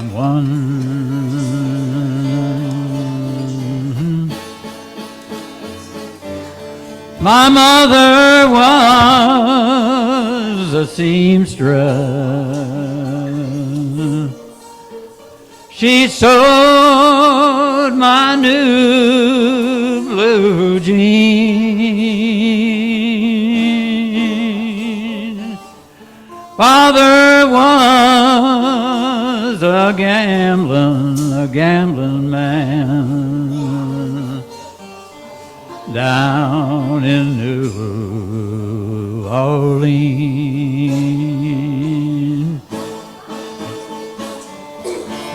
I'm one. My mother was a seamstress. She sewed my new blue jeans. Father was a gambling man down in New Orleans.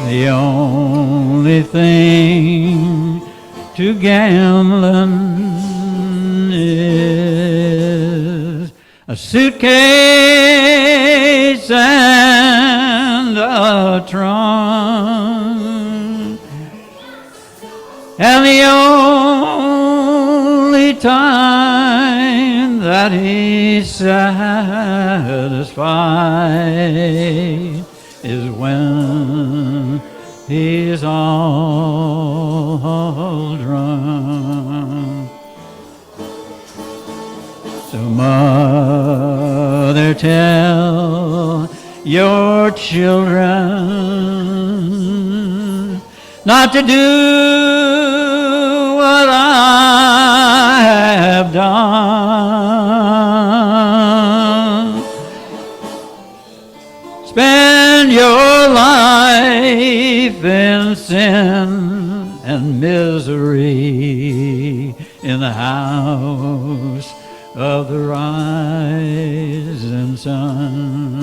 The only thing to gambling is a suitcase and a trunk. And the only time that he's satisfied is when he's all drunk. So mother, tell your children not to do what I have done. Spend your life in sin and misery in the house of the rising sun.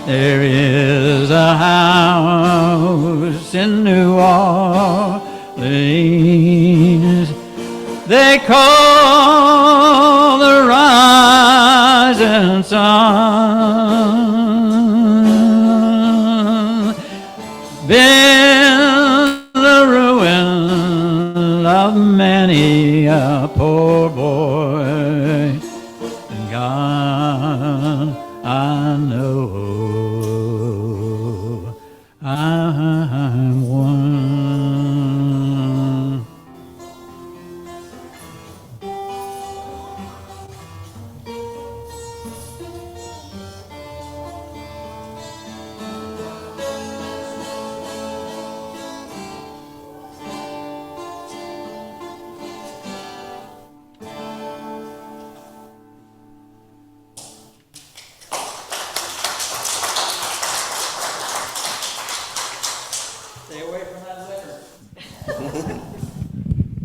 There is a house in New Orleans they call the rising sun. Been the ruin of many a poor boy, and God, I know I'm one.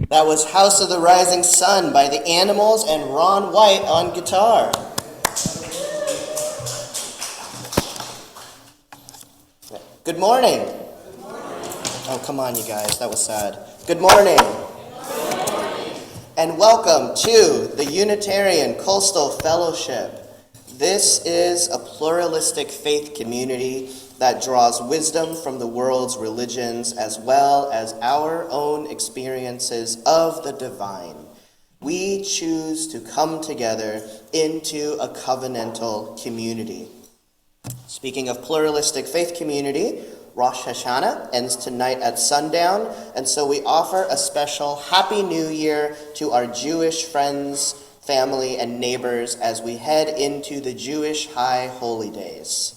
That was House of the Rising Sun by the Animals and Ron White on guitar. Good morning. Good morning. Oh, come on, you guys. That was sad. Good morning. Good morning. And welcome to the Unitarian Coastal Fellowship. This is a pluralistic faith community that draws wisdom from the world's religions as well as our own experiences of the divine. We choose to come together into a covenantal community. Speaking of pluralistic faith community, Rosh Hashanah ends tonight at sundown, and so we offer a special Happy New Year to our Jewish friends, family, and neighbors as we head into the Jewish High Holy Days.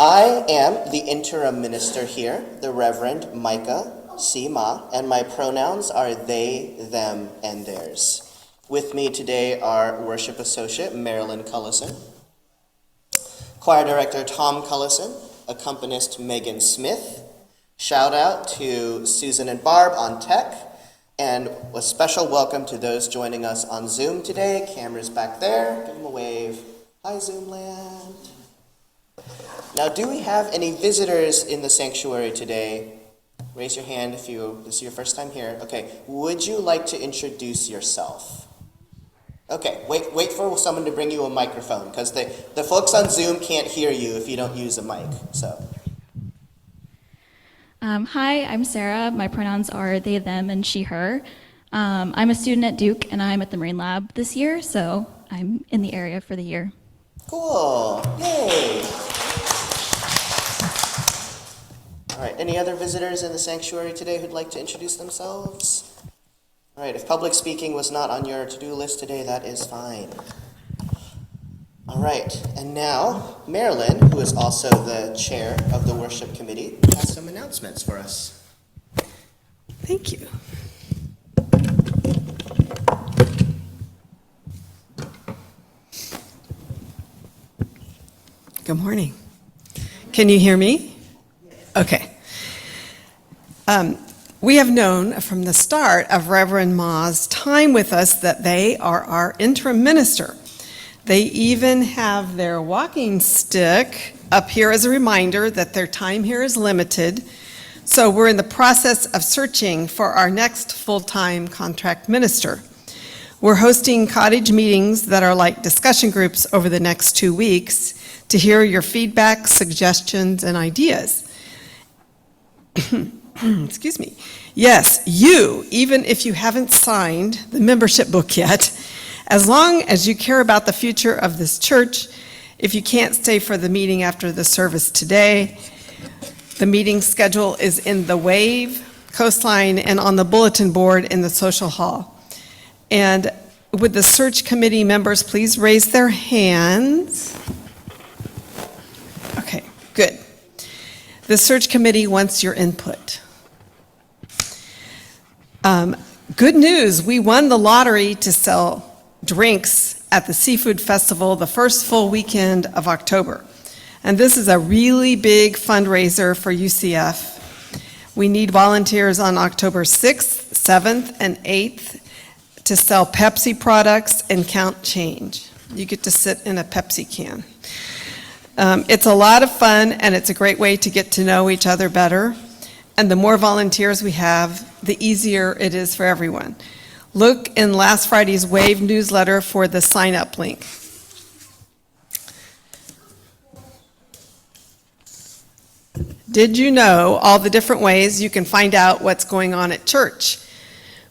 I am the interim minister here, the Reverend Micah C. Ma, and my pronouns are they, them, and theirs. With me today are worship associate Marilyn Cullison, choir director Tom Cullison, accompanist Megan Smith. Shout out to Susan and Barb on tech, and a special welcome to those joining us on Zoom today. Cameras back there. Give them a wave. Hi, Zoom land. Now, do we have any visitors in the sanctuary today? Raise your hand if this is your first time here. Okay, would you like to introduce yourself? Okay, wait for someone to bring you a microphone, because the folks on Zoom can't hear you if you don't use a mic, so. Hi, I'm Sarah. My pronouns are they, them, and she, her. I'm a student at Duke, and I'm at the Marine Lab this year, so I'm in the area for the year. Cool. Yay. All right, any other visitors in the sanctuary today who'd like to introduce themselves? All right, if public speaking was not on your to-do list today, that is fine. All right, and now Marilyn, who is also the chair of the worship committee, has some announcements for us. Thank you. Good morning. Can you hear me? Okay. We have known from the start of Reverend Ma's time with us that they are our interim minister. They even have their walking stick up here as a reminder that their time here is limited. So we're in the process of searching for our next full-time contract minister. We're hosting cottage meetings that are like discussion groups over the next 2 weeks to hear your feedback, suggestions, and ideas. Excuse me. Yes, you, even if you haven't signed the membership book yet, as long as you care about the future of this church, if you can't stay for the meeting after the service today, the meeting schedule is in the Wave, Coastline, and on the bulletin board in the social hall. And would the search committee members please raise their hands? Okay, good. The search committee wants your input. Good news, we won the lottery to sell drinks at the Seafood Festival the first full weekend of October. And this is a really big fundraiser for UCF. We need volunteers on October 6th, 7th, and 8th to sell Pepsi products and count change. You get to sit in a Pepsi can. It's a lot of fun, and it's a great way to get to know each other better. And the more volunteers we have, the easier it is for everyone. Look in last Friday's Wave newsletter for the sign-up link. Did you know all the different ways you can find out what's going on at church?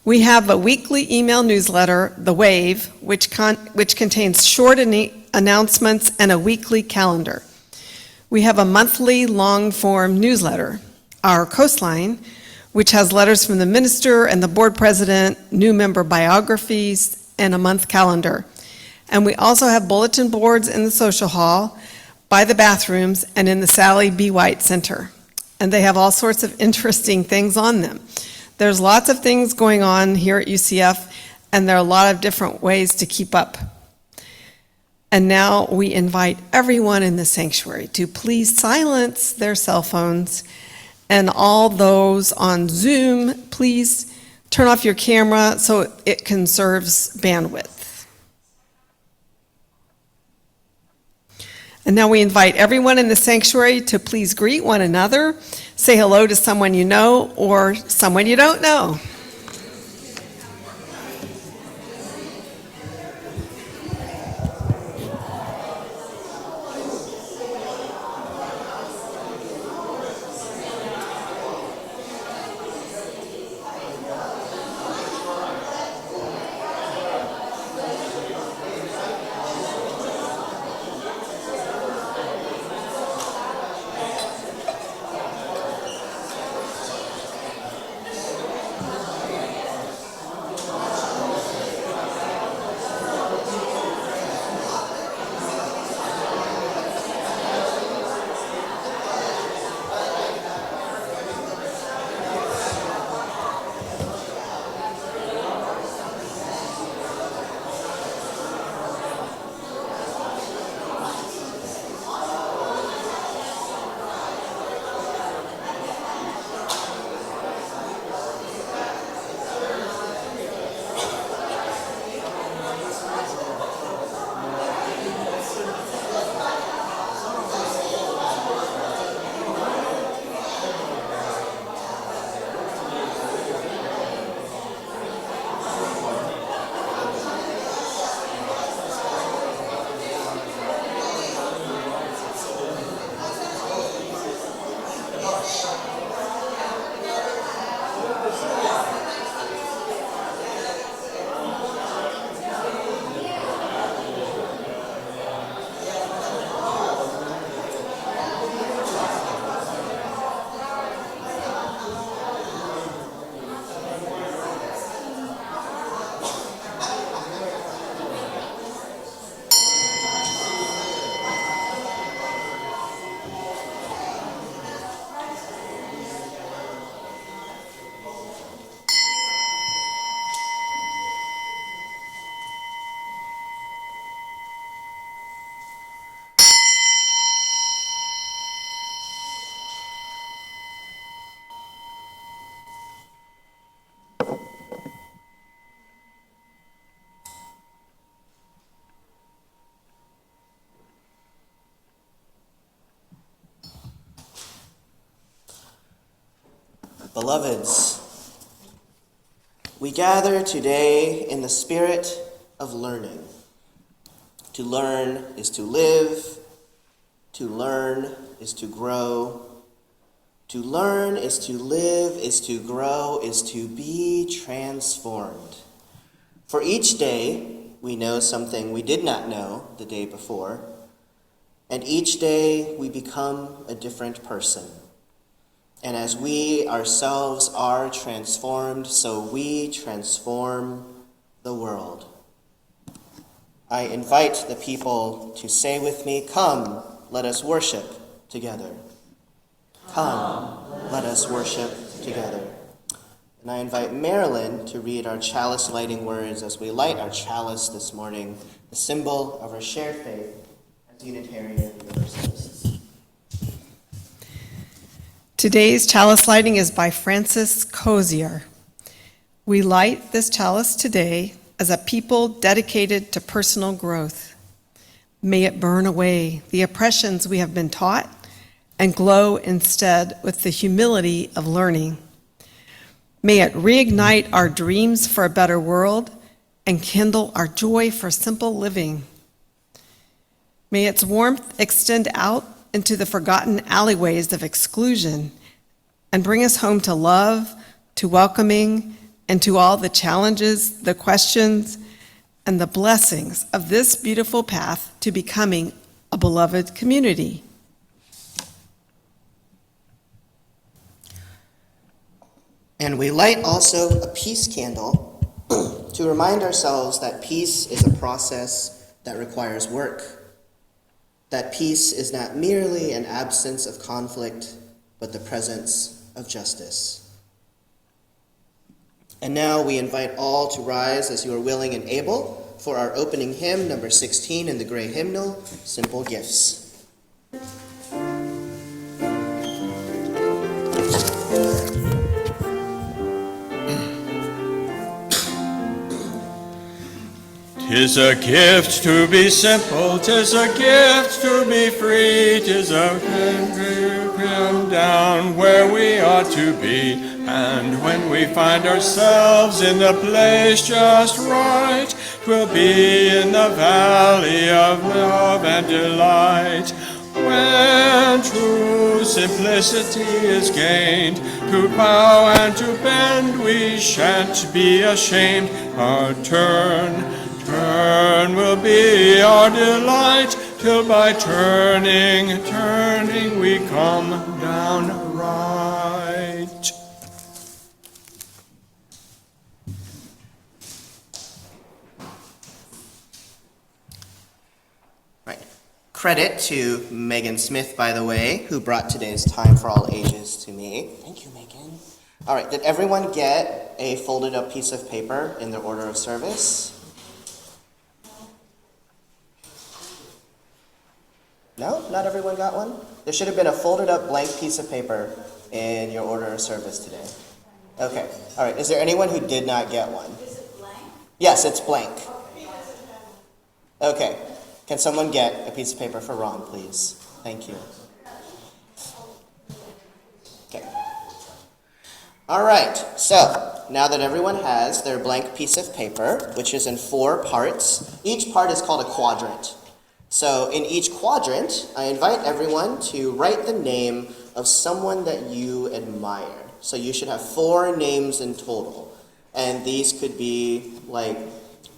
We have a weekly email newsletter, The Wave, which contains short announcements and a weekly calendar. We have a monthly long-form newsletter, Our Coastline, which has letters from the minister and the board president, new member biographies, and a month calendar. And we also have bulletin boards in the social hall, by the bathrooms, and in the Sally B. White Center. And they have all sorts of interesting things on them. There's lots of things going on here at UCF, and there are a lot of different ways to keep up. And now we invite everyone in the sanctuary to please silence their cell phones, and all those on Zoom, please turn off your camera so it conserves bandwidth. And now we invite everyone in the sanctuary to please greet one another, say hello to someone you know or someone you don't know. Beloveds, we gather today in the spirit of learning. To learn is to live. To learn is to grow. To learn is to live, is to grow, is to be transformed. For each day, we know something we did not know the day before, and each day we become a different person. And as we ourselves are transformed, so we transform the world. I invite the people to say with me, "Come, let us worship together." Come, let us worship together. And I invite Marilyn to read our chalice lighting words as we light our chalice this morning, the symbol of our shared faith as Unitarian Universalists. Today's chalice lighting is by Francis Cozier. We light this chalice today as a people dedicated to personal growth. May it burn away the oppressions we have been taught and glow instead with the humility of learning. May it reignite our dreams for a better world and kindle our joy for simple living. May its warmth extend out into the forgotten alleyways of exclusion and bring us home to love, to welcoming, and to all the challenges, the questions, and the blessings of this beautiful path to becoming a beloved community. And we light also a peace candle to remind ourselves that peace is a process that requires work. That peace is not merely an absence of conflict, but the presence of justice. And now we invite all to rise as you are willing and able for our opening hymn, number 16 in the gray hymnal, Simple Gifts. 'Tis a gift to be simple, 'tis a gift to be free, 'tis a gift to come down where we ought to be. And when we find ourselves in the place just right, 'twill be in the valley of love and delight. When true simplicity is gained, to bow and to bend we shan't be ashamed. Our turn will be our delight, till by turning we come down right. Right. Credit to Megan Smith, by the way, who brought today's Time for All Ages to me. Thank you, Megan. All right, did everyone get a folded up piece of paper in their order of service? No? Not everyone got one? There should have been a folded up blank piece of paper in your order of service today. Okay. All right. Is there anyone who did not get one? Is it blank? Yes, it's blank. Okay. Can someone get a piece of paper for Ron, please? Thank you. Okay. All right. So, now that everyone has their blank piece of paper, which is in 4 parts, each part is called a quadrant. So in each quadrant, I invite everyone to write the name of someone that you admire. So you should have 4 names in total. And these could be like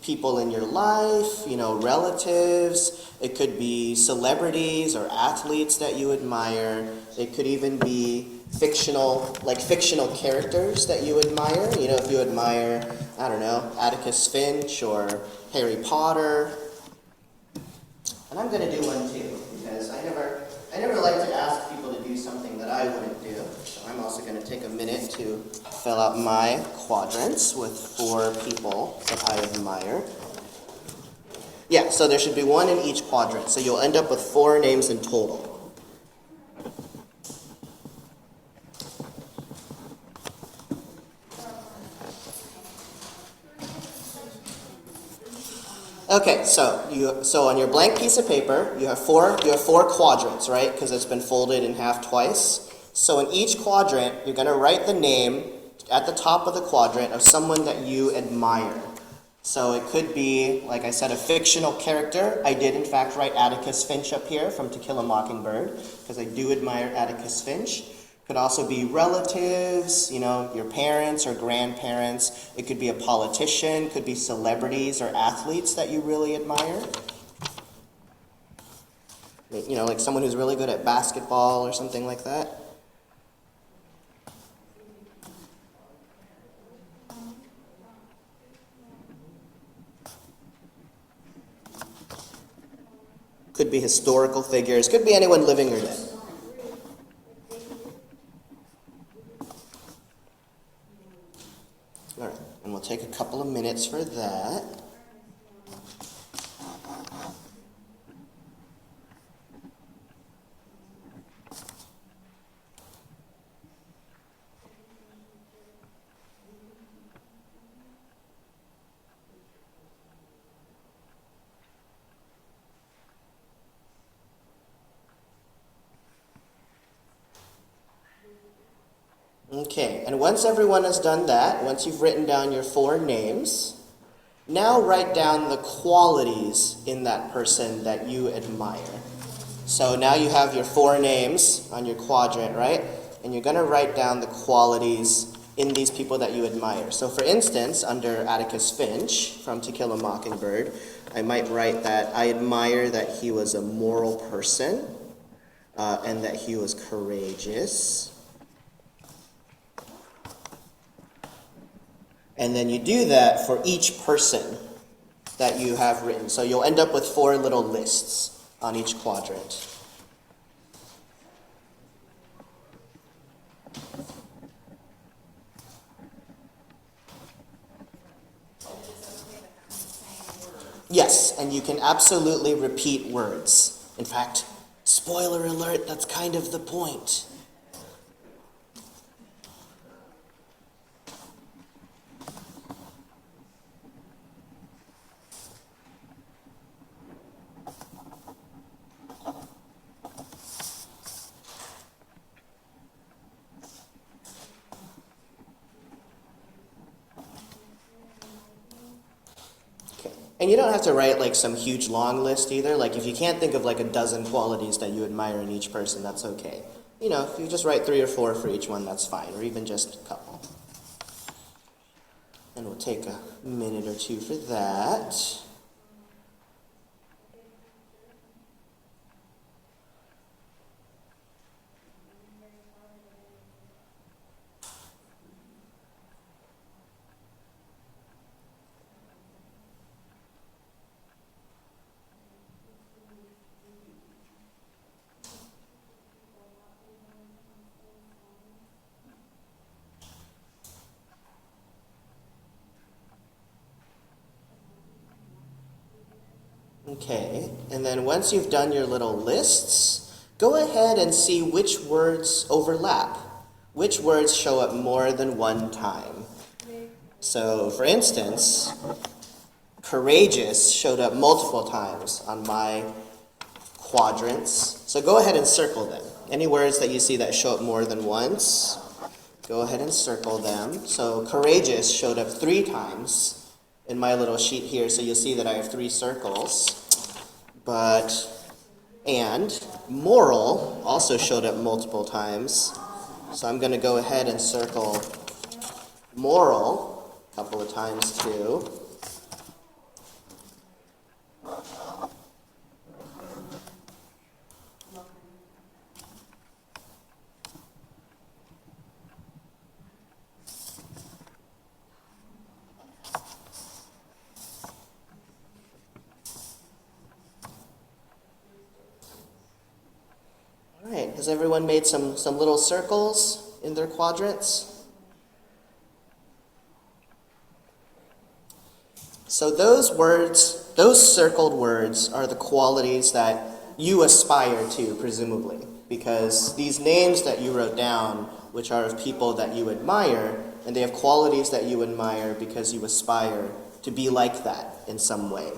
people in your life, relatives. It could be celebrities or athletes that you admire. It could even be fictional characters that you admire. If you admire, Atticus Finch or Harry Potter. And I'm going to do one too, because I never like to ask people to do something that I wouldn't do. So I'm also going to take a minute to fill out my quadrants with 4 people that I admire. Yeah, so there should be 1 in each quadrant. So you'll end up with 4 names in total. Okay, so on your blank piece of paper, you have four quadrants, right? Because it's been folded in half twice. So in each quadrant, you're going to write the name at the top of the quadrant of someone that you admire. So it could be, like I said, a fictional character. I did, in fact, write Atticus Finch up here from To Kill a Mockingbird, because I do admire Atticus Finch. Could also be relatives, your parents or grandparents. It could be a politician, could be celebrities or athletes that you really admire. Like someone who's really good at basketball or something like that. Could be historical figures, could be anyone living or dead. All right, and we'll take a couple of minutes for that. Okay, and once everyone has done that, once you've written down your 4 names, now write down the qualities in that person that you admire. So now you have your 4 names on your quadrant, right? And you're going to write down the qualities in these people that you admire. So for instance, under Atticus Finch from To Kill a Mockingbird, I might write that I admire that he was a moral person and that he was courageous. And then you do that for each person that you have written. So you'll end up with 4 little lists on each quadrant. Yes, and you can absolutely repeat words. In fact, spoiler alert, that's kind of the point. And you don't have to write like some huge long list either. Like if you can't think of like a dozen qualities that you admire in each person, that's okay. If you just write 3 or 4 for each one, that's fine, or even just a couple. And we'll take a minute or 2 for that. Okay, and then once you've done your little lists, go ahead and see which words overlap. Which words show up more than one time. So, for instance, courageous showed up multiple times on my quadrants. So go ahead and circle them. Any words that you see that show up more than once, go ahead and circle them. So courageous showed up 3 times in my little sheet here, so you'll see that I have 3 circles. And moral also showed up multiple times. So I'm going to go ahead and circle moral a couple of times too. All right, has everyone made some little circles in their quadrants? So those words, those circled words are the qualities that you aspire to, presumably, because these names that you wrote down, which are of people that you admire, and they have qualities that you admire because you aspire to be like that in some way.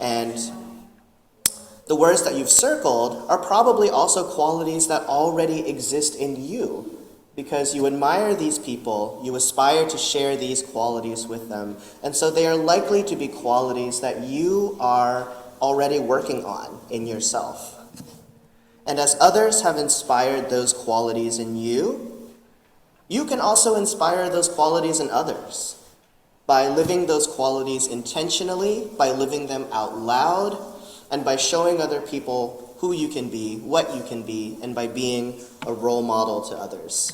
And The words that you've circled are probably also qualities that already exist in you, because you admire these people, you aspire to share these qualities with them, and so they are likely to be qualities that you are already working on in yourself. And as others have inspired those qualities in you, you can also inspire those qualities in others by living those qualities intentionally, by living them out loud, and by showing other people who you can be, what you can be, and by being a role model to others.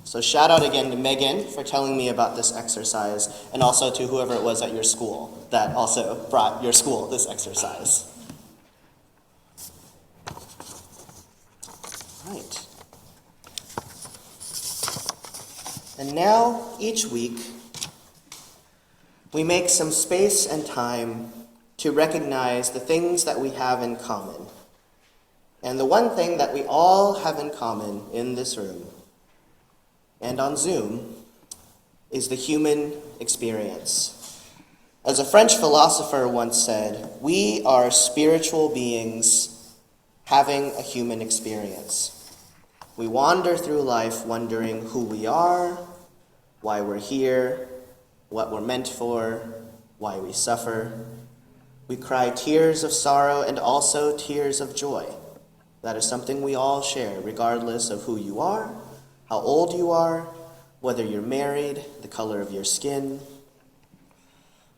So shout out again to Megan for telling me about this exercise, and also to whoever it was at your school that also brought your school this exercise. Right. And now, each week, we make some space and time to recognize the things that we have in common. And the one thing that we all have in common in this room and on Zoom is the human experience. As a French philosopher once said, we are spiritual beings having a human experience. We wander through life wondering who we are, why we're here, what we're meant for, why we suffer. We cry tears of sorrow and also tears of joy. That is something we all share, regardless of who you are, how old you are, whether you're married, the color of your skin.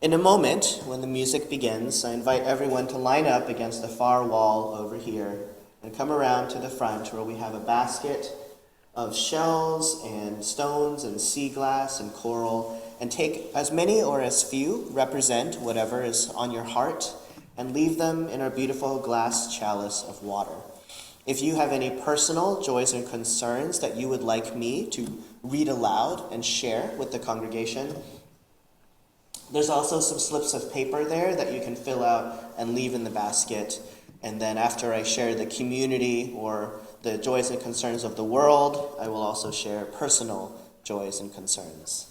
In a moment, when the music begins, I invite everyone to line up against the far wall over here and come around to the front where we have a basket of shells and stones and sea glass and coral, and take as many or as few represent whatever is on your heart and leave them in our beautiful glass chalice of water. If you have any personal joys and concerns that you would like me to read aloud and share with the congregation, there's also some slips of paper there that you can fill out and leave in the basket. And then after I share the community or the joys and concerns of the world, I will also share personal joys and concerns.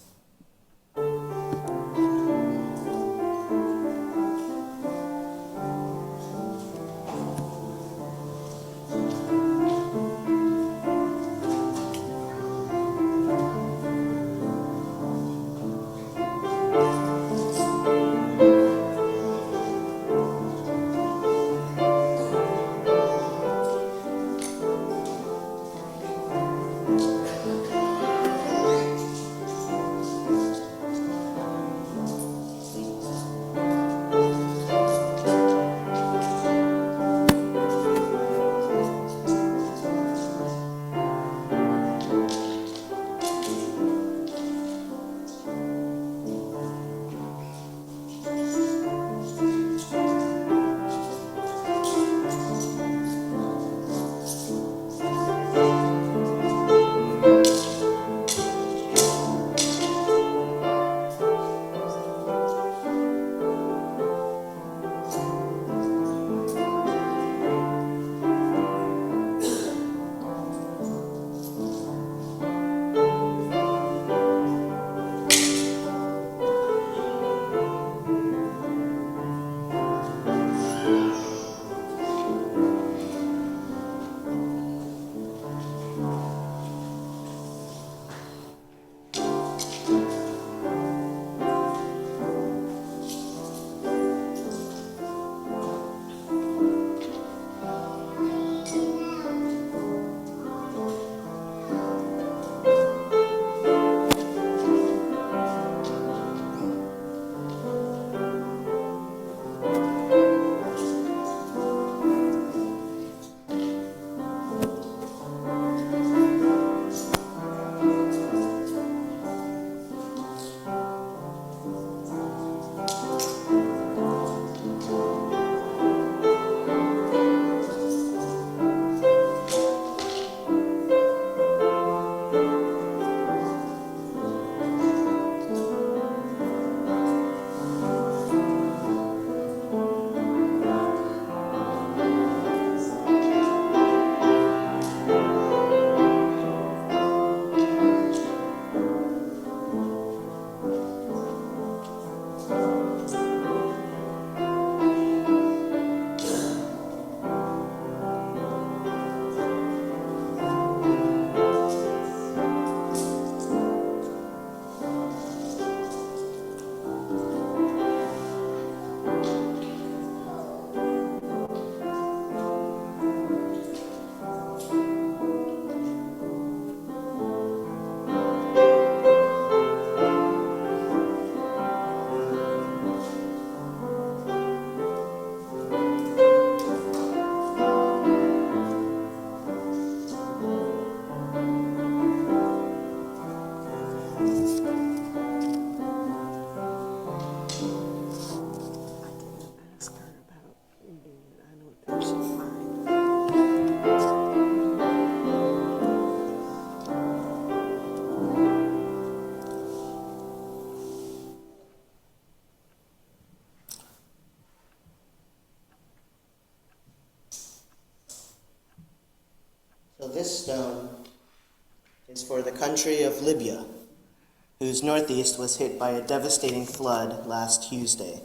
So this stone is for the country of Libya, whose northeast was hit by a devastating flood last Tuesday.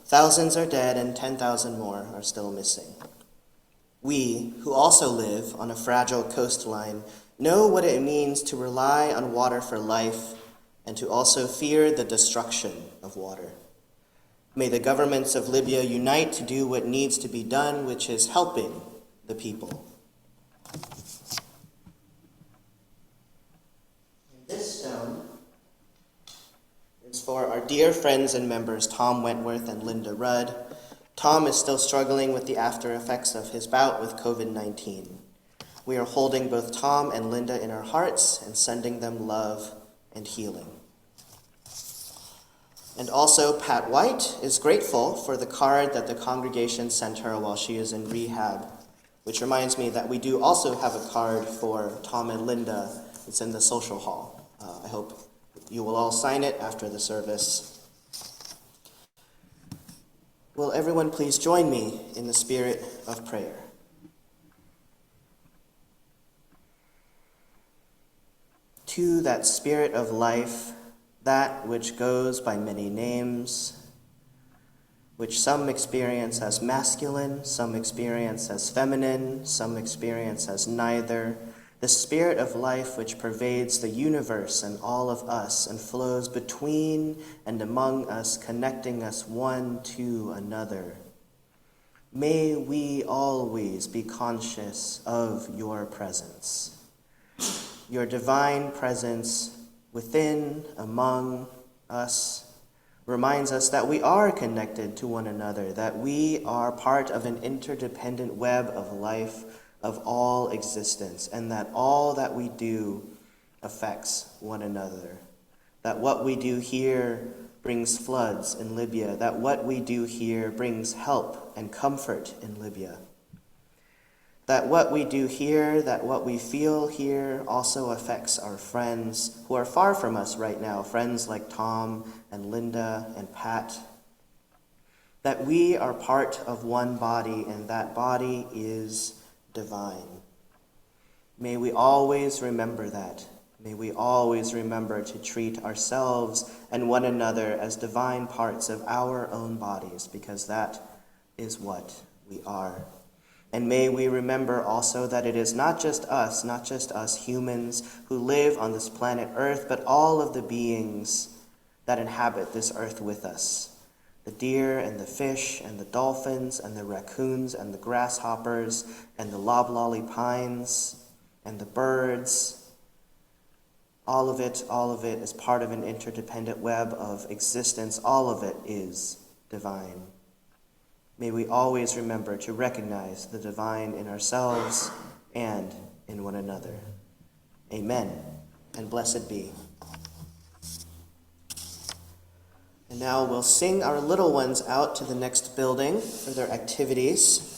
Thousands are dead and 10,000 more are still missing. We, who also live on a fragile coastline, know what it means to rely on water for life and to also fear the destruction of water. May the governments of Libya unite to do what needs to be done, which is helping the people. This stone is for our dear friends and members Tom Wentworth and Linda Rudd. Tom is still struggling with the after effects of his bout with COVID-19. We are holding both Tom and Linda in our hearts and sending them love and healing. And also, Pat White is grateful for the card that the congregation sent her while she is in rehab, which reminds me that we do also have a card for Tom and Linda. It's in the social hall. I hope you will all sign it after the service. Will everyone please join me in the spirit of prayer? To that spirit of life, that which goes by many names, which some experience as masculine, some experience as feminine, some experience as neither, the spirit of life which pervades the universe and all of us and flows between and among us, connecting us one to another. May we always be conscious of your presence, your divine presence within, among us, reminds us that we are connected to one another, that we are part of an interdependent web of life, of all existence, and that all that we do affects one another. That what we do here brings floods in Libya, that what we do here brings help and comfort in Libya. That what we do here, that what we feel here also affects our friends who are far from us right now, friends like Tom and Linda and Pat. That we are part of one body, and that body is divine. May we always remember that. May we always remember to treat ourselves and one another as divine parts of our own bodies, because that is what we are. And may we remember also that it is not just us humans who live on this planet Earth, but all of the beings that inhabit this earth with us. The deer and the fish and the dolphins and the raccoons and the grasshoppers and the loblolly pines and the birds. All of it is part of an interdependent web of existence. All of it is divine. May we always remember to recognize the divine in ourselves and in one another. Amen, and blessed be. And now we'll sing our little ones out to the next building for their activities.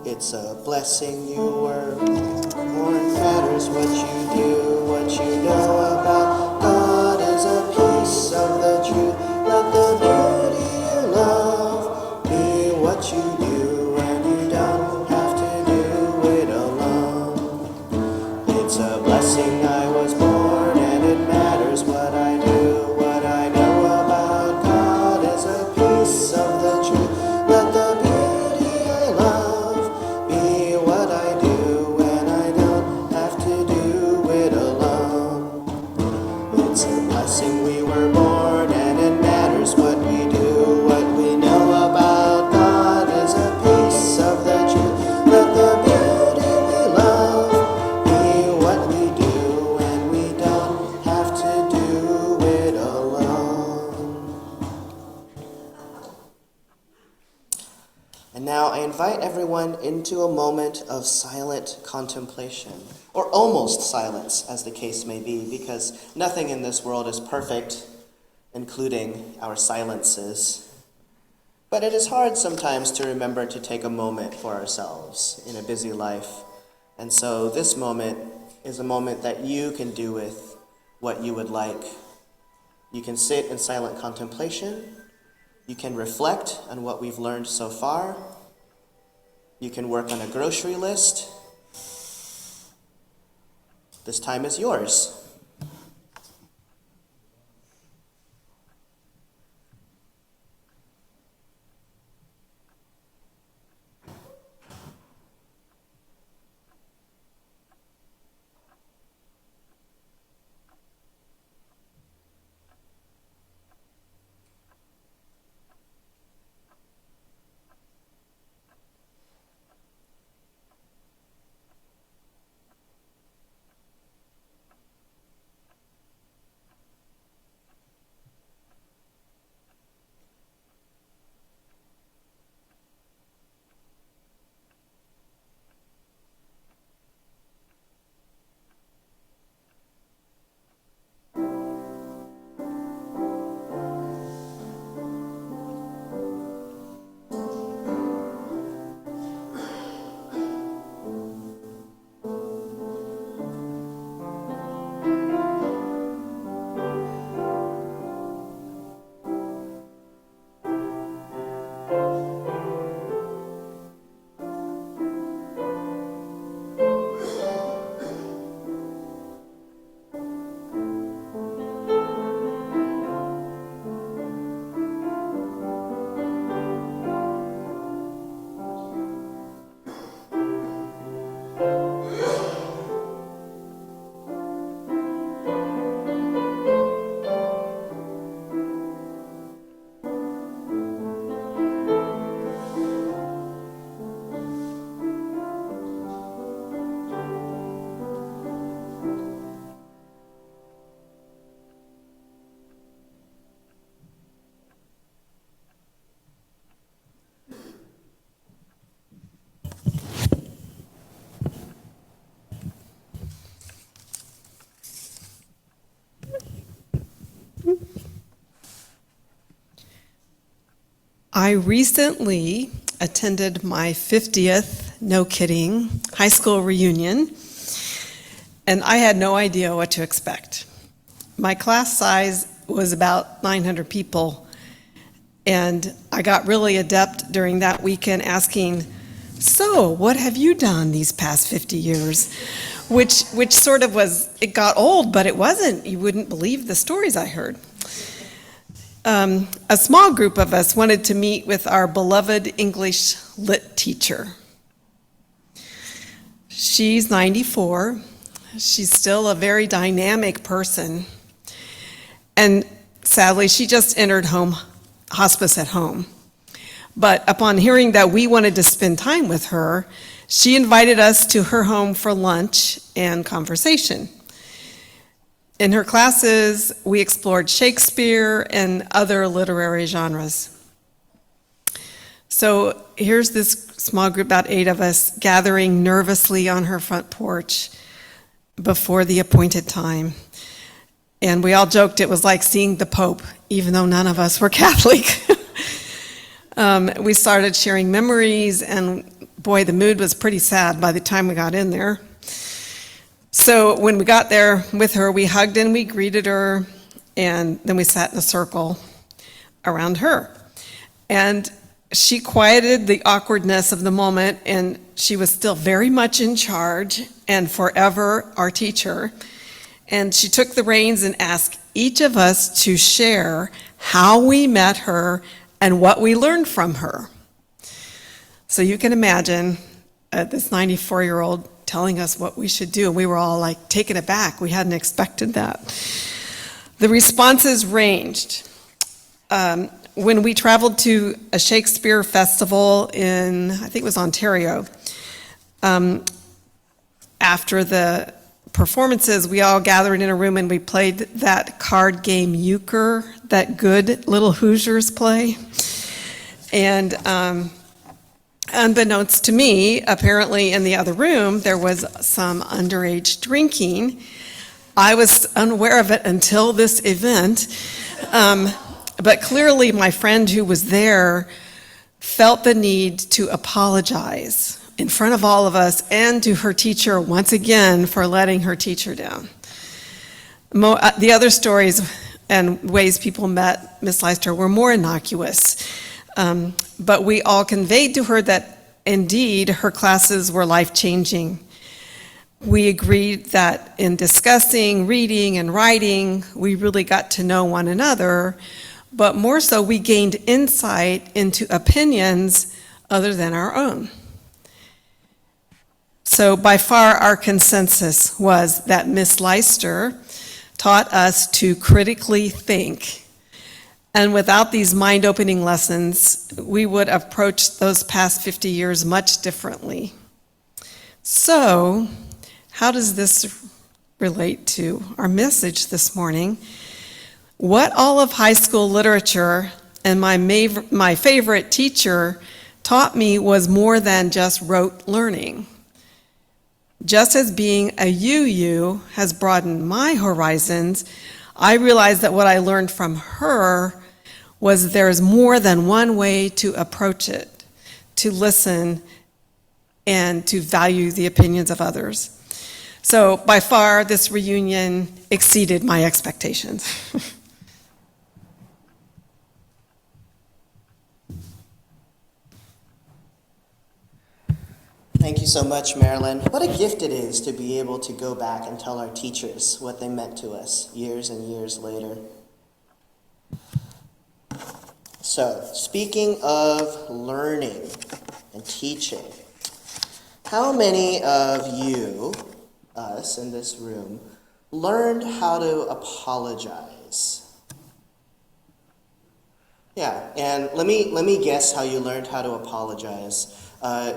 It's a blessing you were born, matters what you do, what you know about God is a piece of the truth. Let the beauty you love be what you do, and you don't have to do it alone. It's a blessing I was born, and it matters what I do, what I know about God is a piece of the truth. Let the beauty I love be what I do, and I don't have to do it alone. It's a blessing we were born, and it matters what we do, what we know about God is a piece of the truth. Let the beauty we love be what we do, and we don't have to do it alone. And now I invite everyone into a moment of silent contemplation, or almost silence, as the case may be, because nothing in this world is perfect, including our silences. But it is hard sometimes to remember to take a moment for ourselves in a busy life. And so this moment is a moment that you can do with what you would like. You can sit in silent contemplation. You can reflect on what we've learned so far. You can work on a grocery list. This time is yours. I recently attended my 50th, no kidding, high school reunion, and I had no idea what to expect. My class size was about 900 people, and I got really adept during that weekend asking, "So, what have you done these past 50 years?" Which sort of was, it got old, but it wasn't. You wouldn't believe the stories I heard. A small group of us wanted to meet with our beloved English lit teacher. She's 94. She's still a very dynamic person. And sadly, she just entered hospice at home. But upon hearing that we wanted to spend time with her, she invited us to her home for lunch and conversation. In her classes, we explored Shakespeare and other literary genres. So here's this small group, about 8 of us, gathering nervously on her front porch before the appointed time. And we all joked it was like seeing the Pope, even though none of us were Catholic. We started sharing memories, and boy, the mood was pretty sad by the time we got in there. So when we got there with her, we hugged and we greeted her, and then we sat in a circle around her. And she quieted the awkwardness of the moment, and she was still very much in charge and forever our teacher. And she took the reins and asked each of us to share how we met her and what we learned from her. So you can imagine this 94-year-old telling us what we should do. We were all like taken aback. We hadn't expected that. The responses ranged. When we traveled to a Shakespeare festival in, I think it was Ontario, after the performances, we all gathered in a room and we played that card game euchre that good little Hoosiers play. And unbeknownst to me, apparently in the other room, there was some underage drinking. I was unaware of it until this event. But clearly my friend who was there felt the need to apologize in front of all of us and to her teacher once again for letting her teacher down. The other stories and ways people met Miss Leister were more innocuous. But we all conveyed to her that Indeed, her classes were life-changing. We agreed that in discussing, reading, and writing, we really got to know one another, but more so, we gained insight into opinions other than our own. So by far, our consensus was that Miss Leister taught us to critically think. And without these mind-opening lessons, we would approach those past 50 years much differently. So, how does this relate to our message this morning? What all of high school literature and my favorite teacher taught me was more than just rote learning. Just as being a UU has broadened my horizons, I realized that what I learned from her was there's more than one way to approach it, to listen and to value the opinions of others. So by far, this reunion exceeded my expectations. Thank you so much, Marilyn. What a gift it is to be able to go back and tell our teachers what they meant to us years and years later. So, speaking of learning and teaching, how many of you, us in this room, learned how to apologize? Yeah, and let me guess how you learned how to apologize.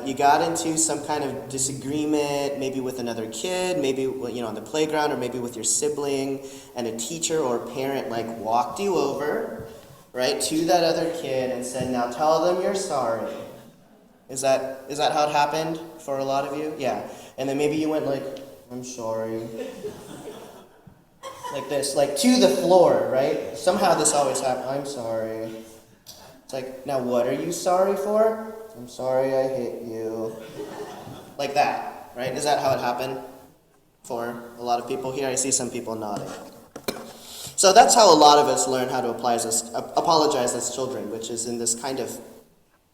You got into some kind of disagreement, maybe with another kid, maybe on the playground, or maybe with your sibling, and a teacher or parent walked you over, right, to that other kid and said, "Now tell them you're sorry." Is that how it happened for a lot of you? Yeah. And then maybe you went "I'm sorry." Like this, to the floor, right? Somehow this always happens. "I'm sorry." It's now what are you sorry for? "I'm sorry I hit you." Like that, right? Is that how it happened for a lot of people here? I see some people nodding. So that's how a lot of us learn how to apologize as children, which is in this kind of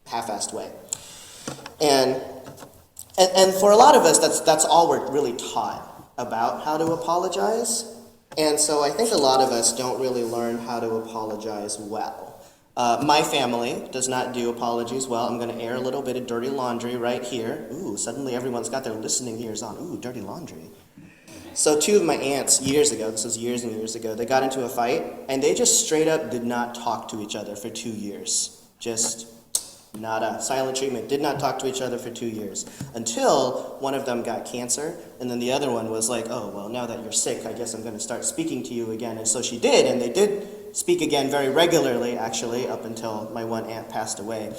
half-assed way. And for a lot of us, that's all we're really taught about how to apologize. And so I think a lot of us don't really learn how to apologize well. My family does not do apologies well. I'm going to air a little bit of dirty laundry right here. Ooh, suddenly everyone's got their listening ears on. Ooh, dirty laundry. So two of my aunts, years ago, this was years and years ago, they got into a fight, and they just straight up did not talk to each other for 2 years. Just nada. Silent treatment. Did not talk to each other for 2 years. Until one of them got cancer, and then the other one was like, "Oh, well, now that you're sick, I guess I'm going to start speaking to you again." And so she did, and they did speak again very regularly, actually, up until my one aunt passed away.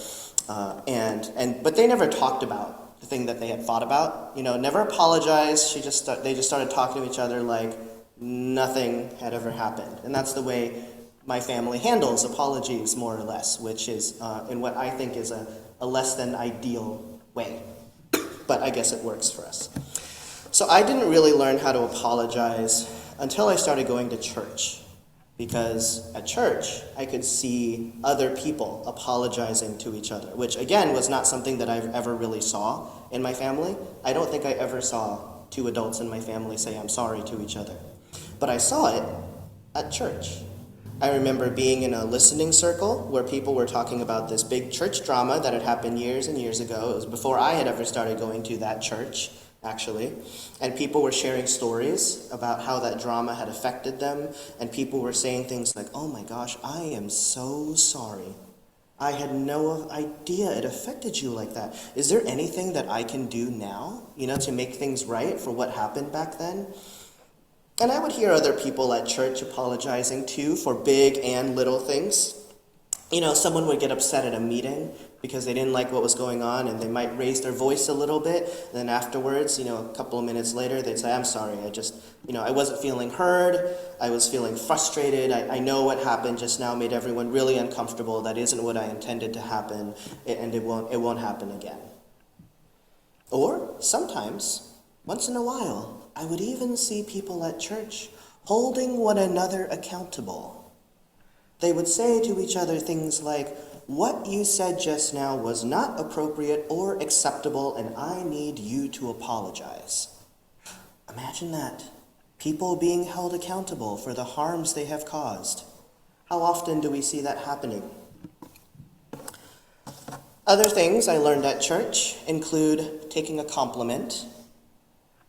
But they never talked about the thing that they had fought about. Never apologized. They just started talking to each other like nothing had ever happened. And that's the way my family handles apologies, more or less, which is in what I think is a less than ideal way. But I guess it works for us. So I didn't really learn how to apologize until I started going to church. Because at church, I could see other people apologizing to each other, which again was not something that I ever really saw in my family. I don't think I ever saw two adults in my family say "I'm sorry" to each other. But I saw it at church. I remember being in a listening circle where people were talking about this big church drama that had happened years and years ago. It was before I had ever started going to that church, actually. And people were sharing stories about how that drama had affected them. And people were saying things like, "Oh my gosh, I am so sorry. I had no idea it affected you like that. Is there anything that I can do now, to make things right for what happened back then?" And I would hear other people at church apologizing too for big and little things. Someone would get upset at a meeting because they didn't like what was going on, and they might raise their voice a little bit. And then afterwards, a couple of minutes later, they'd say, "I'm sorry, I wasn't feeling heard. I was feeling frustrated. I know what happened just now made everyone really uncomfortable. That isn't what I intended to happen, and it won't happen again." Or sometimes, once in a while, I would even see people at church holding one another accountable. They would say to each other things like, what you said just now was not appropriate or acceptable, and I need you to apologize. Imagine that. People being held accountable for the harms they have caused. How often do we see that happening? Other things I learned at church include taking a compliment.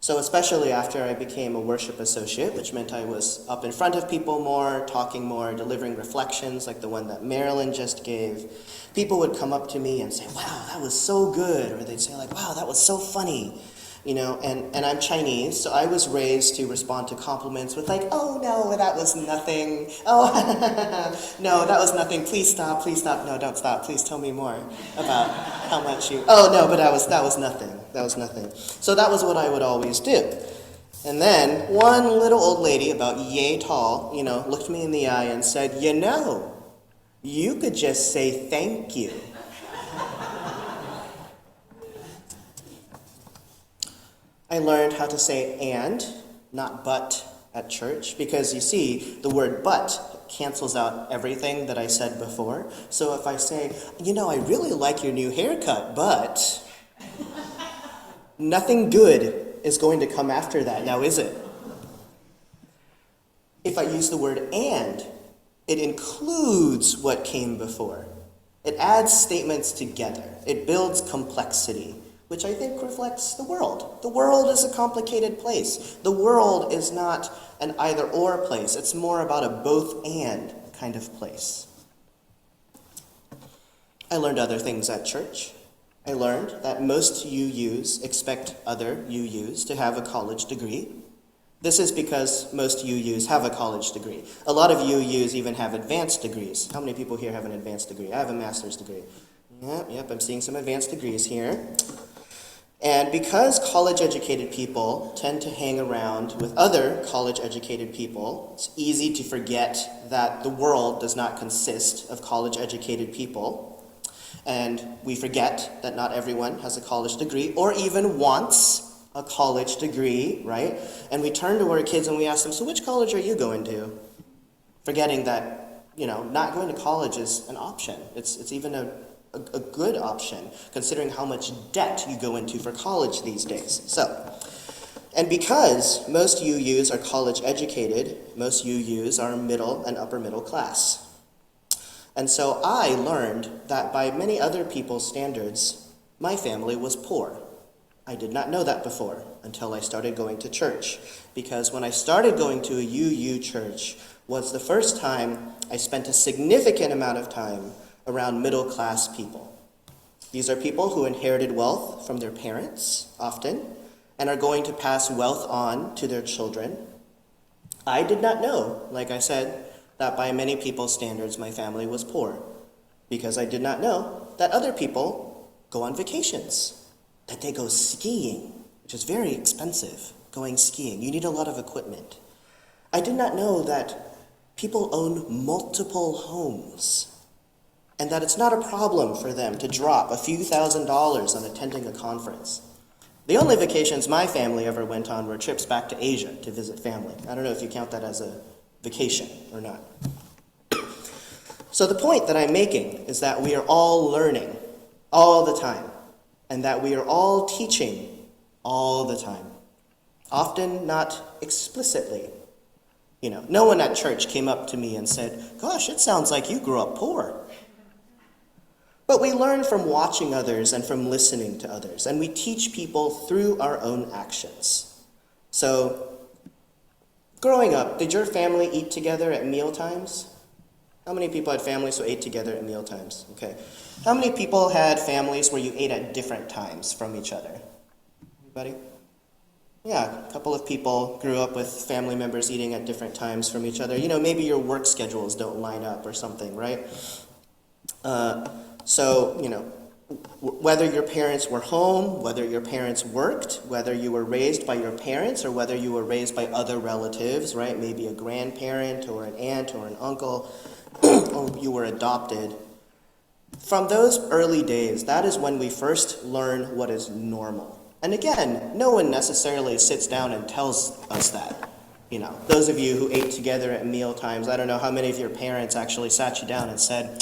So especially after I became a worship associate, which meant I was up in front of people more, talking more, delivering reflections like the one that Marilyn just gave, people would come up to me and say, wow, that was so good. Or they'd say like, wow, that was so funny. And I'm Chinese, so I was raised to respond to compliments with like, oh no, that was nothing. Oh, no, that was nothing. Please stop. No, don't stop. Please tell me more about how much you, oh no, but that was nothing. That was nothing. So that was what I would always do. And then one little old lady about yay tall, looked me in the eye and said, you could just say thank you. I learned how to say and, not but, at church, because you see, the word but cancels out everything that I said before. So if I say, I really like your new haircut, but nothing good is going to come after that, now is it? If I use the word and, it includes what came before. It adds statements together. It builds complexity, which I think reflects the world. The world is a complicated place. The world is not an either-or place. It's more about a both-and kind of place. I learned other things at church. I learned that most UUs expect other UUs to have a college degree. This is because most UUs have a college degree. A lot of UUs even have advanced degrees. How many people here have an advanced degree? I have a master's degree. Yep, I'm seeing some advanced degrees here. And because college-educated people tend to hang around with other college-educated people, it's easy to forget that the world does not consist of college-educated people. And we forget that not everyone has a college degree or even wants a college degree, right? And we turn to our kids and we ask them, so which college are you going to? Forgetting that, not going to college is an option. It's even a good option, considering how much debt you go into for college these days. And because most UUs are college educated, most UUs are middle and upper middle class. And so I learned that by many other people's standards, my family was poor. I did not know that before until I started going to church, because when I started going to a UU church was the first time I spent a significant amount of time around middle-class people. These are people who inherited wealth from their parents, often, and are going to pass wealth on to their children. I did not know, like I said, that by many people's standards my family was poor, because I did not know that other people go on vacations, that they go skiing, which is very expensive, going skiing. You need a lot of equipment. I did not know that people own multiple homes, and that it's not a problem for them to drop a few $1,000s on attending a conference. The only vacations my family ever went on were trips back to Asia to visit family. I don't know if you count that as a vacation or not. So the point that I'm making is that we are all learning all the time, and that we are all teaching all the time. Often not explicitly. No one at church came up to me and said, gosh, it sounds like you grew up poor. But we learn from watching others and from listening to others, and we teach people through our own actions. So, growing up, did your family eat together at meal times? How many people had families who ate together at meal times? Okay. How many people had families where you ate at different times from each other? Anybody? Yeah, a couple of people grew up with family members eating at different times from each other. Maybe your work schedules don't line up or something, right? So, whether your parents were home, whether your parents worked, whether you were raised by your parents or whether you were raised by other relatives, right? Maybe a grandparent or an aunt or an uncle, or you were adopted. From those early days, that is when we first learn what is normal. And again, no one necessarily sits down and tells us that. Those of you who ate together at meal times, I don't know how many of your parents actually sat you down and said,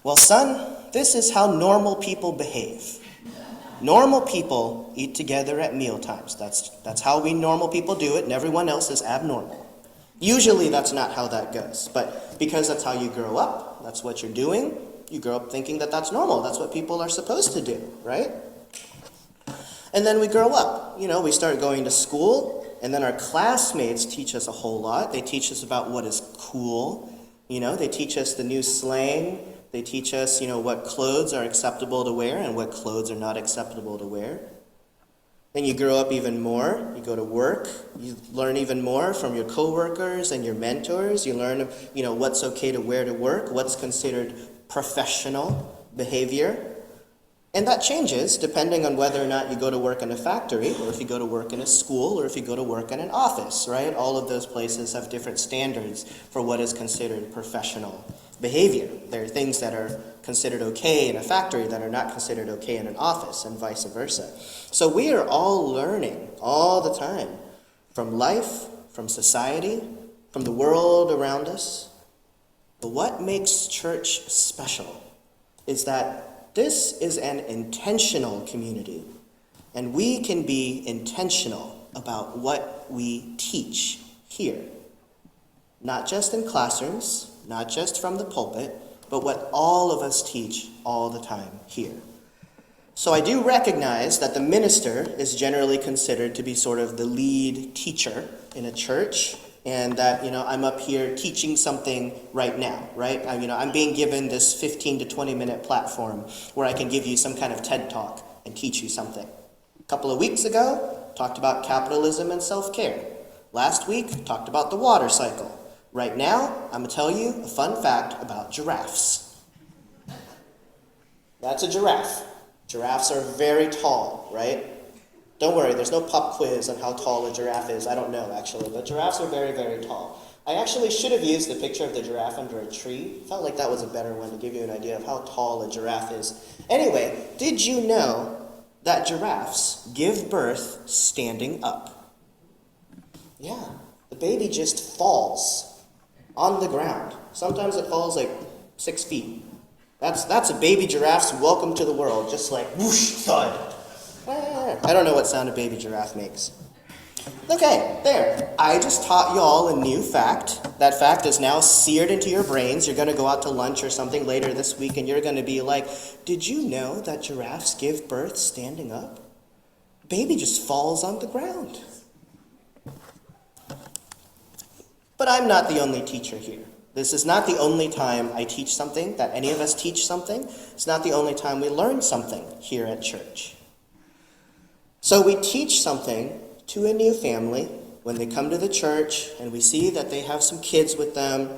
Well, son, this is how normal people behave. Normal people eat together at meal times. That's how we normal people do it, and everyone else is abnormal. Usually that's not how that goes, but because that's how you grow up, that's what you're doing, you grow up thinking that that's normal. That's what people are supposed to do, right? And then we grow up. We start going to school, and then our classmates teach us a whole lot. They teach us about what is cool. They teach us the new slang. They teach us, what clothes are acceptable to wear and what clothes are not acceptable to wear. Then you grow up even more. You go to work. You learn even more from your coworkers and your mentors. You learn, what's okay to wear to work, what's considered professional behavior. And that changes depending on whether or not you go to work in a factory, or if you go to work in a school, or if you go to work in an office, right? All of those places have different standards for what is considered professional behavior. There are things that are considered okay in a factory that are not considered okay in an office, and vice versa. So we are all learning all the time from life, from society, from the world around us. But what makes church special is that this is an intentional community, and we can be intentional about what we teach here. Not just in classrooms, not just from the pulpit, but what all of us teach all the time here. So I do recognize that the minister is generally considered to be sort of the lead teacher in a church, and that, I'm up here teaching something right now, right? I'm being given this 15 to 20 minute platform where I can give you some kind of TED Talk and teach you something. A couple of weeks ago, talked about capitalism and self-care. Last week, talked about the water cycle. Right now, I'm going to tell you a fun fact about giraffes. That's a giraffe. Giraffes are very tall, right? Don't worry, there's no pop quiz on how tall a giraffe is. I don't know, actually, but giraffes are very, very tall. I actually should have used the picture of the giraffe under a tree. Felt like that was a better one to give you an idea of how tall a giraffe is. Anyway, did you know that giraffes give birth standing up? Yeah, the baby just falls on the ground. Sometimes it falls like 6 feet. That's a baby giraffe's welcome to the world, just like whoosh, thud. I don't know what sound a baby giraffe makes. Okay, there. I just taught y'all a new fact. That fact is now seared into your brains. You're going to go out to lunch or something later this week, and you're going to be like, did you know that giraffes give birth standing up? Baby just falls on the ground. But I'm not the only teacher here. This is not the only time I teach something, that any of us teach something. It's not the only time we learn something here at church. So we teach something to a new family when they come to the church, and we see that they have some kids with them,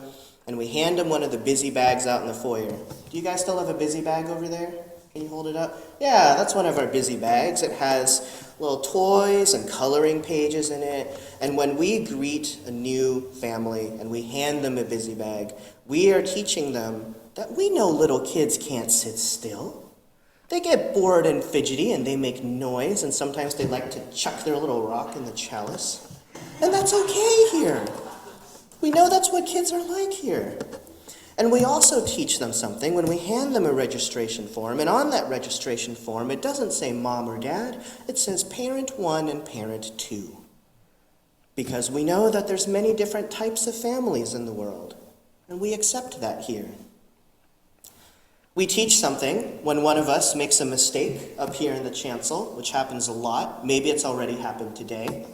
and we hand them one of the busy bags out in the foyer. Do you guys still have a busy bag over there? Can you hold it up? Yeah, that's one of our busy bags. It has little toys and coloring pages in it. And when we greet a new family and we hand them a busy bag, we are teaching them that we know little kids can't sit still. They get bored and fidgety, and they make noise, and sometimes they like to chuck their little rock in the chalice. And that's okay here. We know that's what kids are like here. And we also teach them something when we hand them a registration form, and on that registration form, it doesn't say mom or dad, it says parent 1 and parent 2. Because we know that there's many different types of families in the world, and we accept that here. We teach something when one of us makes a mistake up here in the chancel, which happens a lot. Maybe it's already happened today.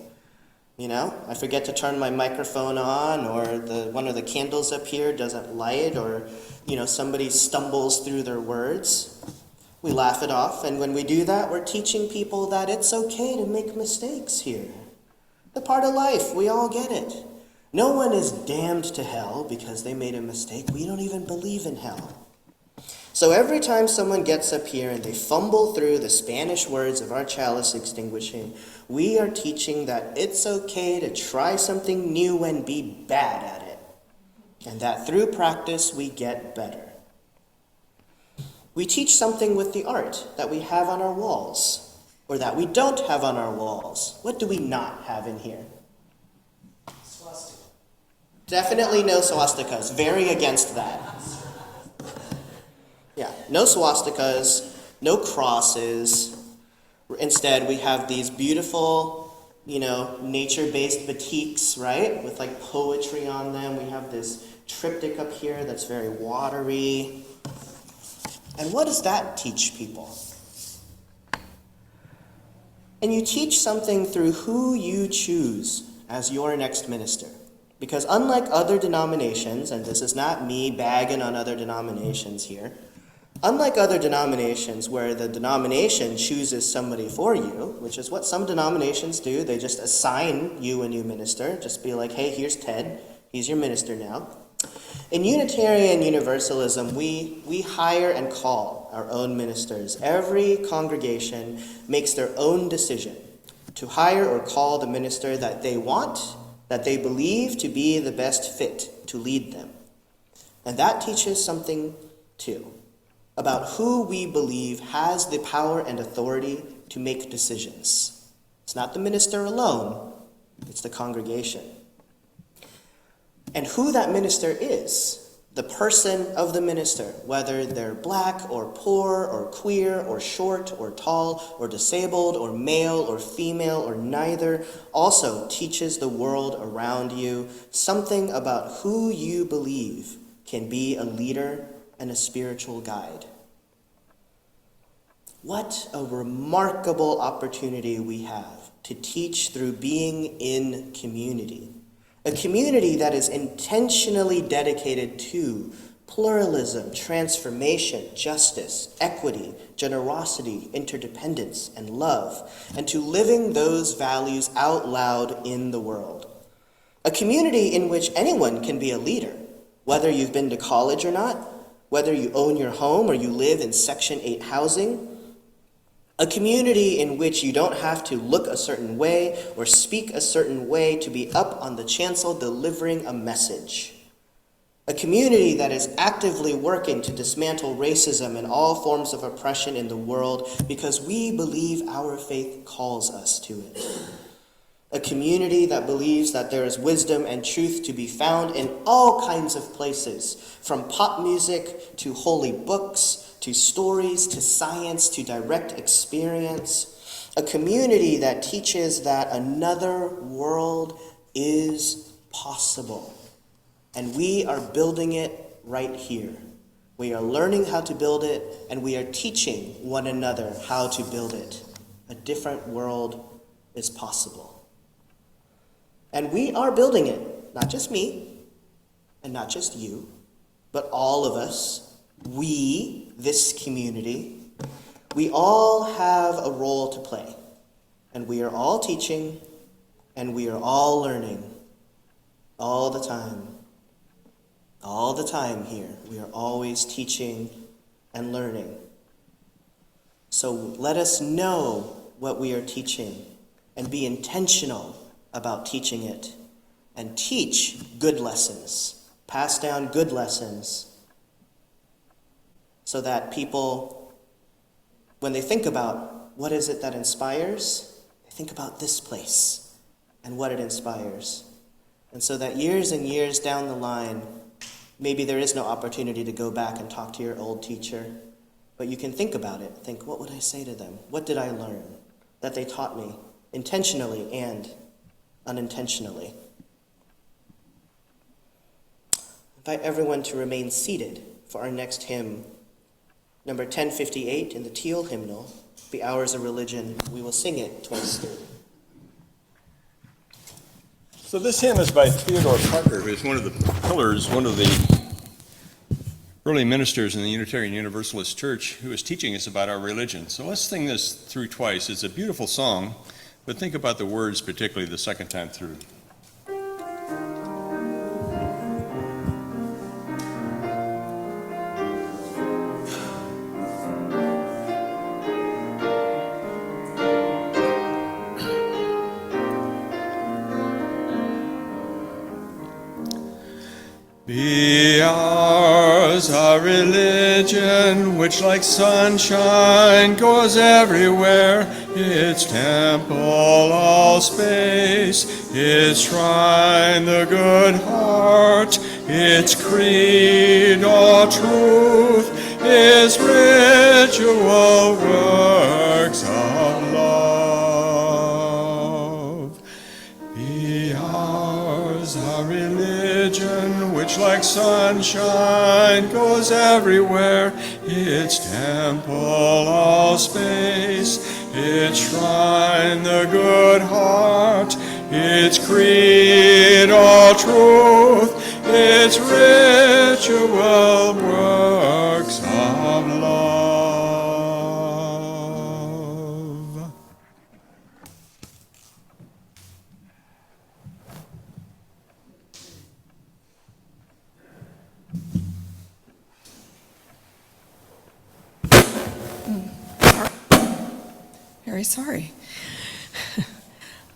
I forget to turn my microphone on, or one of the candles up here doesn't light, or, somebody stumbles through their words. We laugh it off, and when we do that, we're teaching people that it's okay to make mistakes here. The part of life, we all get it. No one is damned to hell because they made a mistake. We don't even believe in hell. So every time someone gets up here and they fumble through the Spanish words of our chalice extinguishing, we are teaching that it's okay to try something new and be bad at it, and that through practice we get better. We teach something with the art that we have on our walls, or that we don't have on our walls. What do we not have in here? Swastika. Definitely no swastikas. Very against that. no swastikas, no crosses. Instead, we have these beautiful, nature-based batiks, right? With like poetry on them. We have this triptych up here that's very watery. And what does that teach people? And you teach something through who you choose as your next minister. Because unlike other denominations, and this is not me bagging on other denominations here, unlike other denominations where the denomination chooses somebody for you, which is what some denominations do, they just assign you a new minister, just be like, hey, here's Ted, he's your minister now. In Unitarian Universalism, we hire and call our own ministers. Every congregation makes their own decision to hire or call the minister that they want, that they believe to be the best fit to lead them. And that teaches something, too, about who we believe has the power and authority to make decisions. It's not the minister alone, it's the congregation. And who that minister is, the person of the minister, whether they're black or poor or queer or short or tall or disabled or male or female or neither, also teaches the world around you something about who you believe can be a leader and a spiritual guide. What a remarkable opportunity we have to teach through being in community. A community that is intentionally dedicated to pluralism, transformation, justice, equity, generosity, interdependence, and love, and to living those values out loud in the world. A community in which anyone can be a leader, whether you've been to college or not, whether you own your home or you live in Section 8 housing. A community in which you don't have to look a certain way or speak a certain way to be up on the chancel delivering a message. A community that is actively working to dismantle racism and all forms of oppression in the world because we believe our faith calls us to it. A community that believes that there is wisdom and truth to be found in all kinds of places, from pop music to holy books, to stories, to science, to direct experience. A community that teaches that another world is possible. And we are building it right here. We are learning how to build it, and we are teaching one another how to build it. A different world is possible. And we are building it, not just me, and not just you, but all of us. We, this community, we all have a role to play, and we are all teaching, and we are all learning, all the time here. We are always teaching and learning. So let us know what we are teaching, and be intentional about teaching it, and teach good lessons, pass down good lessons, so that people, when they think about what is it that inspires, they think about this place and what it inspires. And so that years and years down the line, maybe there is no opportunity to go back and talk to your old teacher, but you can think about it. Think, what would I say to them? What did I learn that they taught me intentionally and unintentionally? I invite everyone to remain seated for our next hymn. Number 1058 in the Teal hymnal, The Hours of Religion. We will sing it twice through. So this hymn is by Theodore Parker, who is one of the pillars, one of the early ministers in the Unitarian Universalist Church, who is teaching us about our religion. So let's sing this through twice. It's a beautiful song, but think about the words, particularly the second time through. Be ours a religion which like sunshine goes everywhere, its temple all space, its shrine the good heart, its creed all truth, his ritual works of love. Be ours a religion which like sunshine goes everywhere, its temple all space, its shrine the good heart, its creed all truth, its ritual works of love. Very sorry.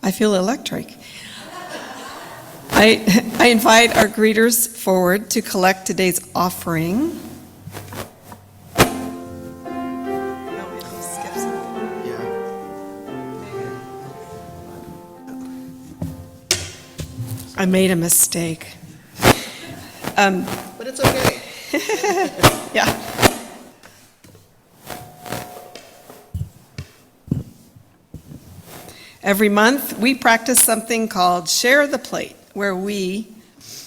I feel electric. I invite our greeters forward to collect today's offering. Yeah. I made a mistake. But it's okay. Yeah. Every month, we practice something called Share the Plate, where we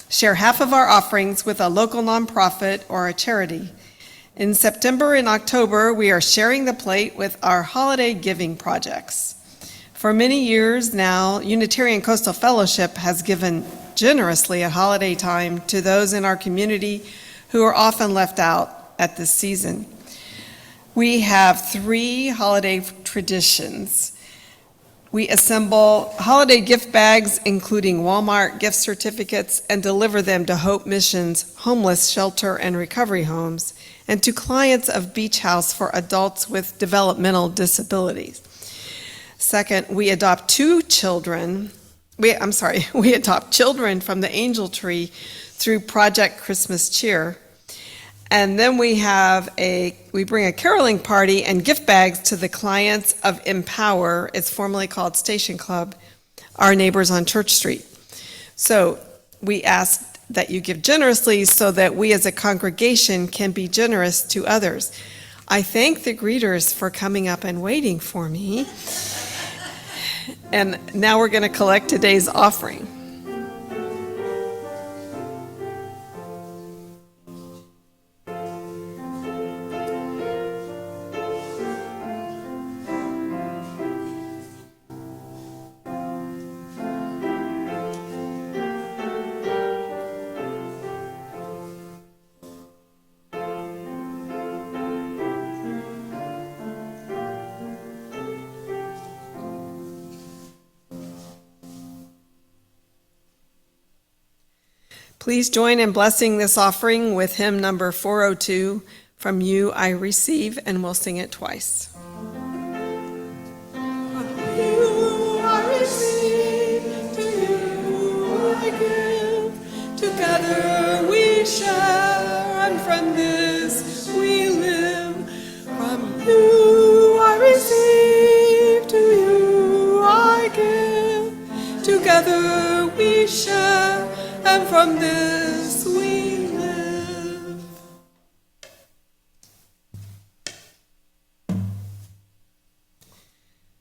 share half of our offerings with a local nonprofit or a charity. In September and October, we are sharing the plate with our holiday giving projects. For many years now, Unitarian Coastal Fellowship has given generously at holiday time to those in our community who are often left out at this season. We have 3 holiday traditions. We assemble holiday gift bags, including Walmart gift certificates, and deliver them to Hope Mission's homeless shelter and recovery homes, and to clients of Beach House for adults with developmental disabilities. Second, we adopt children from the Angel Tree through Project Christmas Cheer. And then we bring a caroling party and gift bags to the clients of Empower, it's formerly called Station Club, our neighbors on Church Street. So we ask that you give generously so that we as a congregation can be generous to others. I thank the greeters for coming up and waiting for me. And now we're going to collect today's offering. Please join in blessing this offering with hymn number 402, From You I Receive, and we'll sing it twice. From you I receive, to you I give, together we share, and from this we live. From you I receive, to you I give, together we share, and from this we live.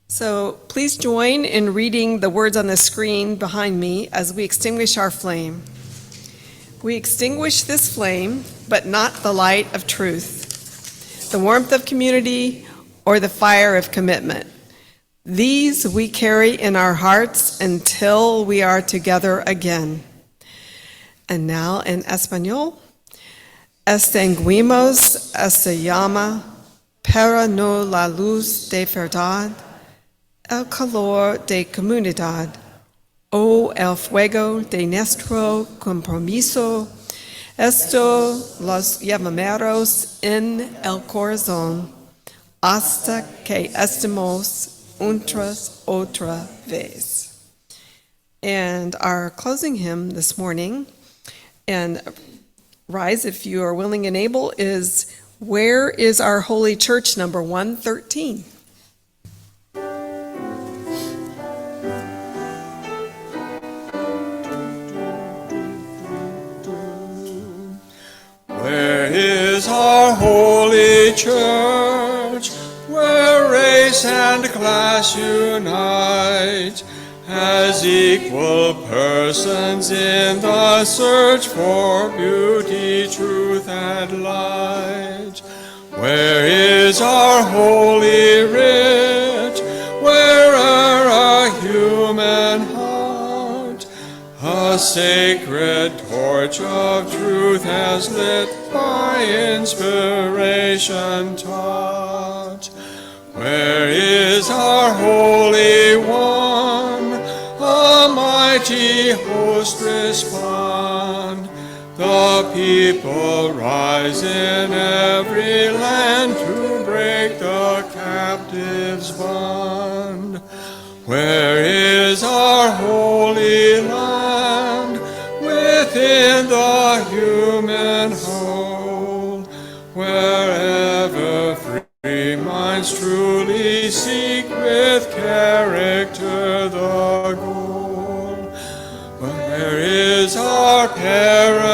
So please join in reading the words on the screen behind me as we extinguish our flame. We extinguish this flame, but not the light of truth, the warmth of community, or the fire of commitment. These we carry in our hearts until we are together again. And now in Espanol, extinguimos esta llama para no la luz de verdad, el calor de comunidad, o el fuego de nuestro compromiso. Esto los llamamos en el corazón hasta que estemos juntos otra vez. And our closing hymn this morning, and rise if you are willing and able, is Where is Our Holy Church, number 113. Where is our holy church, where race and class unite, as equal persons in the search for beauty, truth, and light. Where is our holy writ? Where a human heart a sacred torch of truth has lit by inspiration taught? Where is our Holy One? A mighty host respond. The people rise in every land to break the captive's bond. Where is our Holy Land? Within the human whole, wherever free minds truly seek with character the goal. Where is our paradise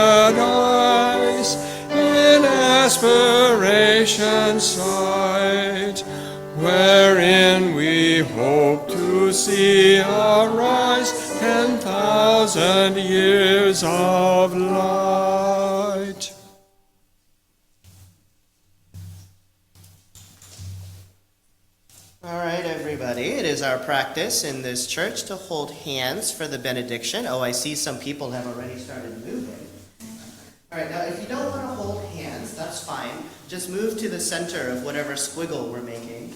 in aspiration's sight, wherein we hope to see arise 10,000 years of light? All right, everybody. It is our practice in this church to hold hands for the benediction. Oh, I see some people have already started moving. All right, now if you don't want to hold hands, that's fine. Just move to the center of whatever squiggle we're making.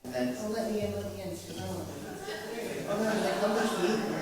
And then, let me in. Oh, no, come with me.